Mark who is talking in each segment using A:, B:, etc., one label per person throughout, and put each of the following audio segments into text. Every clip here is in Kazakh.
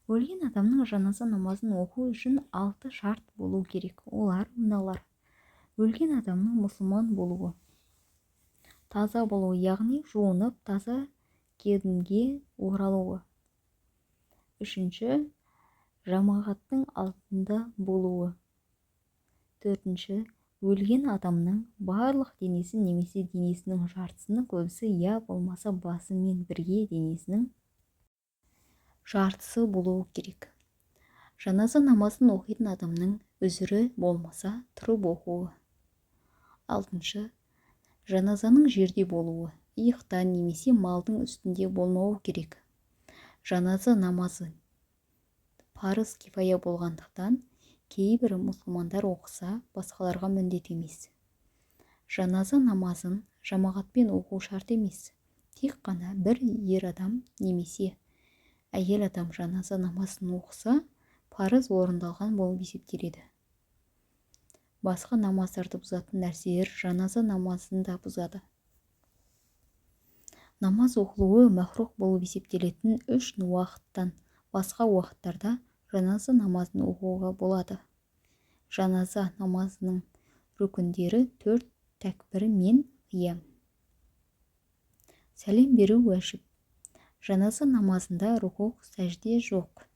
A: Өлген адамның жаназа намазын оқу үшін 6 шарт болу керек. Олар мыналар: өлген адамның мұсылман болуы, таза болуы, яғни жуынып таза киімге оралуы. Үшінші, жамағаттың алдында болуы. Төртінші, өлген адамның барлық денесі немесе денесінің жартысының көбісі, я болмаса басымен бірге денесінің жартысы болуы керек. Жаназа намазын оқитын адамның үзірі болмаса тұрып оқуы. Алтыншы, жаназаның жерде болуы, иықта немесе малдың үстінде болмауы керек. Жаназа намазы парыз кифая болғандықтан, кейбір мұсылмандар оқыса, басқаларға міндет емес. Жаназа намазын жамағатпен оқу шарт емес. Тек қана бір ер адам немесе әйел адам жаназа намазын оқыса, парыз орындалған болып есептеледі. Басқа намаздарды бұзатын нәрселер жаназа намазын да бұзады. Намаз оқылуы мәкрух болып есептелетін 3 уақыттан басқа уақыттарда жаназа намазын оқуға болады. Жаназа намазының рүкіндері 4 тәкбір мен қиям. Сәлем беру уәжіп. Жаназа намазында рүку, сәжде жоқ.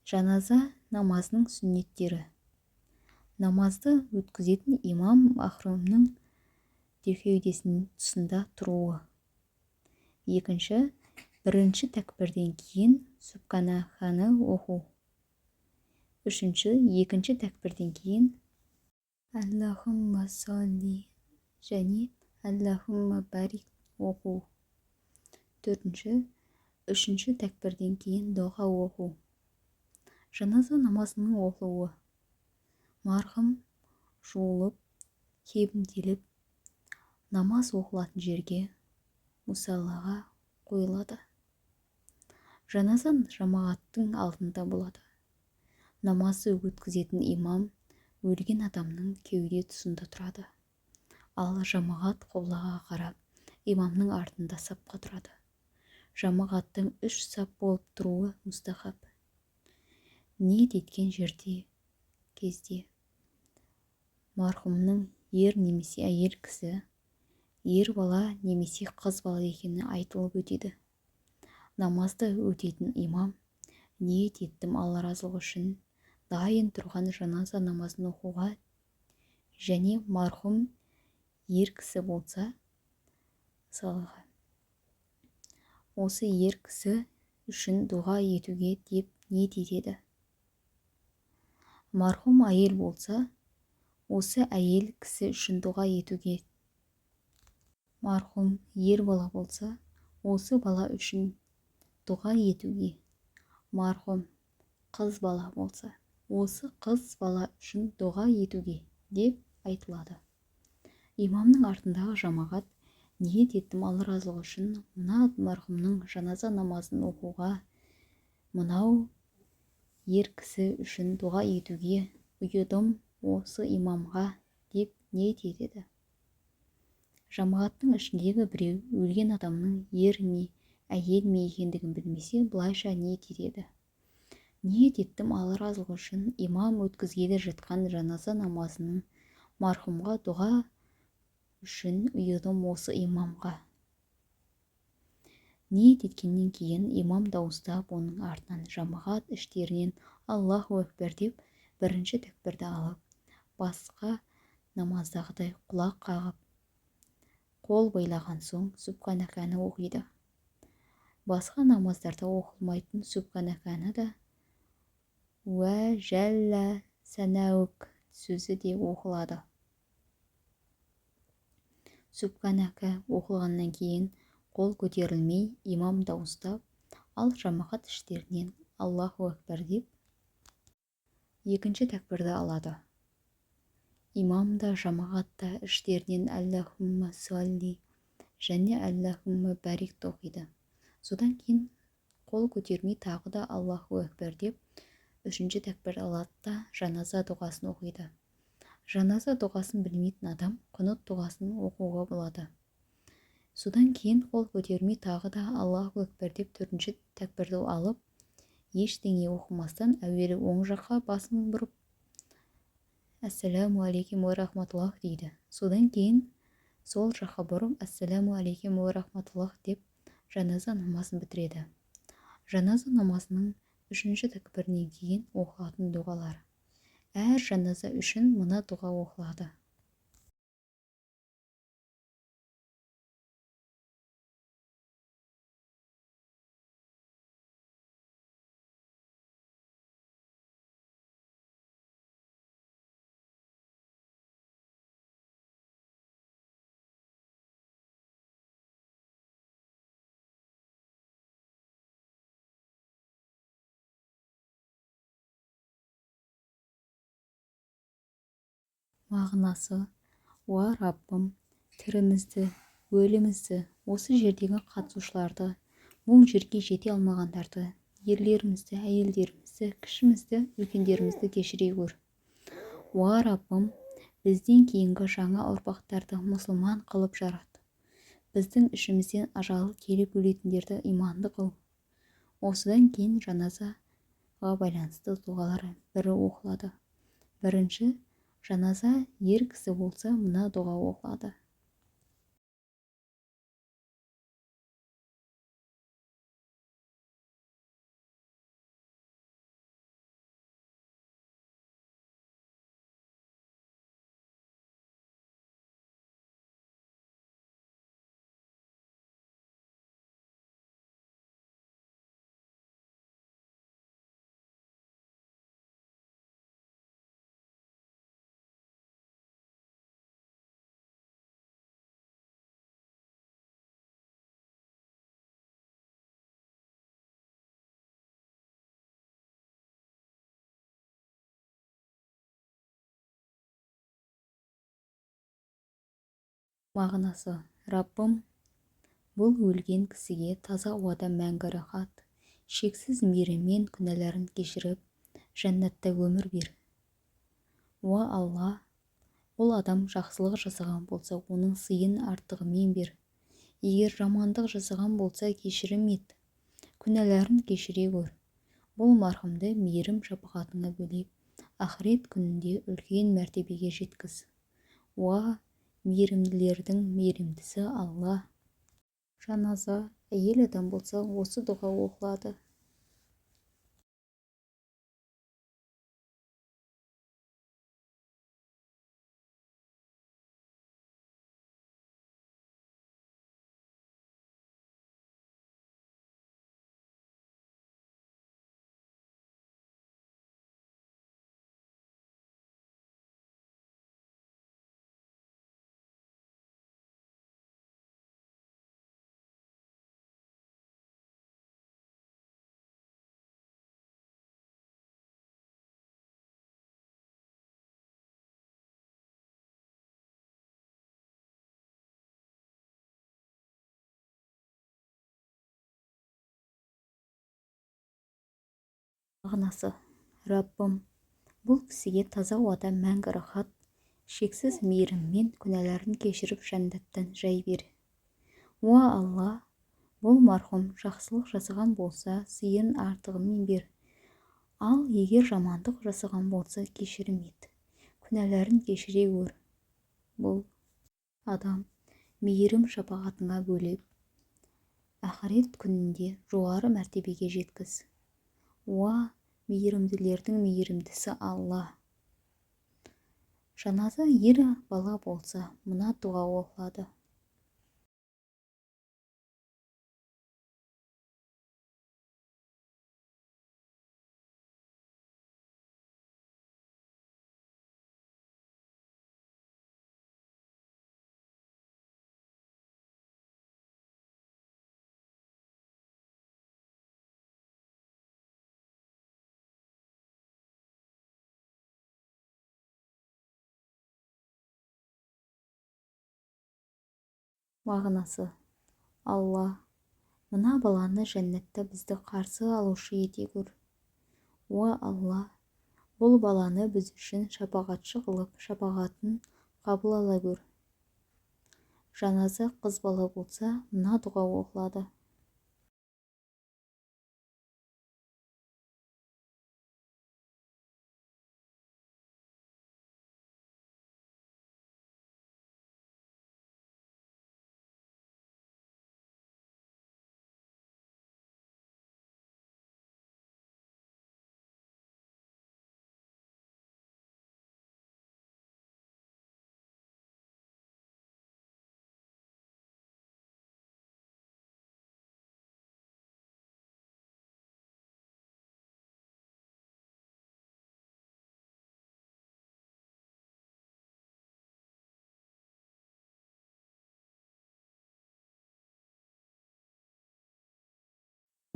A: Жаназа намазының сүннеттері. Намазды өткізетін имам махрумның кеудесінің тұсында тұруы. Екінші, бірінші тәкбірден кейін субханаханы оқу. Үшінші, екінші тәкбірден кейін Аллахумма салли және Аллахумма барик оқу. Төртінші, үшінші тәкбірден кейін дұға оқу. Жаназа намазының оқылуы. Марқұм жуылып, кебімделіп, намаз оқылатын жерге, мұсаллаға қойылады. Жаназа жамағаттың алдында болады. Намазды өткізетін имам өлген адамның кеуде тұсында тұрады. Ал жамағат қиблаға қарап, имамның артында сапқа тұрады. Жамағаттың 3 сап болып тұруы мұстахаб. Ниет еткен кезде марқұмның ер немесе әйел кісі, ер бала немесе қыз бала екені айтылып өтеді. Намазды өтетін имам ниет еттім Алла разылығы үшін дайын тұрған жаназа намазын оқуға, және марқұм ер кісі болса, мысалға, осы ер кісі үшін дұға етуге деп ниет етеді. Марқұм әйел болса, осы әйел кісі үшін дұға етуге. Марқұм ер бала болса, осы бала үшін дұға етуге. Марқұм қыз бала болса, осы қыз бала үшін дұға етуге деп айтылады. Имамның артындағы жамағат ниет еттім Алла разылығы үшін мына марқұмның жаназа намазын оқуға, мынау ер кісі үшін дұға етуге ұйыдым осы имамға деп ниет етеді. Жамағаттың ішіндегі біреу өлген адамның ер ме, әйел ме екендігін білмесе, былайша ниет етеді. Ниет еттім Алла разылығы үшін имам өткізгелі жатқан жаназа намазының марқұмға дұға үшін ұйыдым осы имамға. Ниет еткеннен кейін имам дауыстап оның артынан жамағат іштерінен Аллаху акбар деп бірінші тәкбірді алып, басқа намаздағыдай құлақ қағып, қол байлаған соң субханаканы оқиды. Басқа намаздарда оқылмайтын субханаканы да уә жәллә сәнәук сөзі де оқылады. Субханака оқылғаннан кейін қол көтерілмей имам дауыстап, ал жамағат іштерінен Аллаху акбар деп екінші тәкбірді алады. Имам да жамағат та іштерінен Аллахумма салли және Аллахумма барик оқиды. Содан кейін қол көтермей тағы да Аллаху акбар деп үшінші тәкбір алады да жаназа дұғасын оқиды. Жаназа дұғасын білмейтін адам құнут дұғасын оқуға болады. Содан кейін қол көтермей тағы да Аллаху акбар деп төртінші тәкбірді алып, ештеңе оқымастан әуелі оң жаққа басын бұрып «Әссәләму алейкум уа рахматуллах» дейді. Содан кейін сол жаққа бұрып «Әссәләму алейкум уа рахматуллах» деп жаназа намазын бітіреді. Жаназа намазының 3-ші тәкбірінен кейін оқылатын дұғалар. Әр жаназа үшін мына дұға оқылады. Мағынасы: уа Раббым, тірімізді, өлімізді, осы жердегі қатысушыларды, бұл жерге жете алмағандарды, ерлерімізді, әйелдерімізді, кішімізді, үлкендерімізді кешіре көр. Уа Раббым, бізден кейінгі жаңа ұрпақтарды мұсылман қылып жарат. Біздің ішімізден ажалы келіп өлетіндерді иманды қыл. Осыдан кейін жаназаға байланысты дұғалар бірі оқылады. Бірінші, жаназа ер кісі болса, мына дұға оқылады. Мағынасы: Раббым, бұл өлген кісіге таза ауада мәңгі рахат, шексіз мейіріммен күнәларын кешіріп, жәннатта өмір бер. Уа Алла, ол адам жақсылық жасаған болса, оның сыйын артығымен бер. Егер жамандық жасаған болса, кешірім ет, күнәларын кешіре көр. Бұл марқұмды мейірім шапағатыңа бөлеп, ақырет күнінде үлкен мәртебеге жеткіз. Уа мейірімділердің мейірімдісі Алла. Жаназа әйел адам болса, осы дұға оқылады. Мағынасы: Раббым, бұл кісіге таза ауада мәңгі рахат, шексіз мейіріммен күнәларын кешіріп жәннаттан жай бер. Уа Алла, бұл марқұм жақсылық жасаған болса, сыйын артығымен бер. Ал егер жамандық жасаған болса, кешірім ет, күнәларын кешіре көр. Бұл адам мейірім шапағатыңа бөлеп, ақырет күнінде жоғары мәртебеге жеткіз. Уа мейірімділердің мейірімдісі Алла. Жаназа ер бала болса, мына дұға оқылады. Мағынасы: Алла, мына баланы жәннатта бізді қарсы алушы ете көр. Уа Алла, бұл баланы біз үшін шапағатшы қылып, шапағатын қабыл ала көр. Жаназа қыз бала болса, мына дұға оқылады.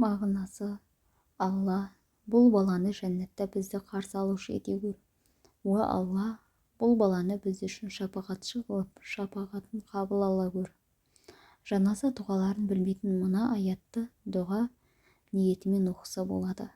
A: Мағынасы: Алла бұл баланы жәннатта бізді қарсы алушы ете гөр. Уа Алла, бұл баланы біз үшін шапағатшы қылып, шапағатын қабыл ала гөр. Жаназа дұғаларын білмейтін мына аятты дұға ниетімен оқыса болады.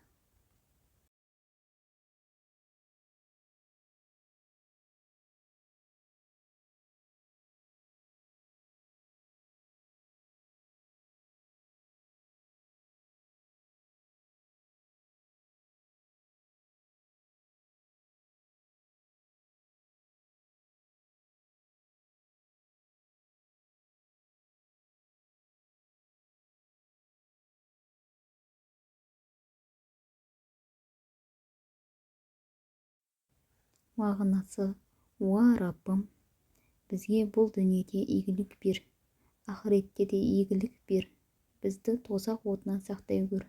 A: Мағынасы: уа Раббым, бізге бұл дүниеде игілік бер, ақыретте де игілік бер, бізді тозақ отынан сақтай гөр.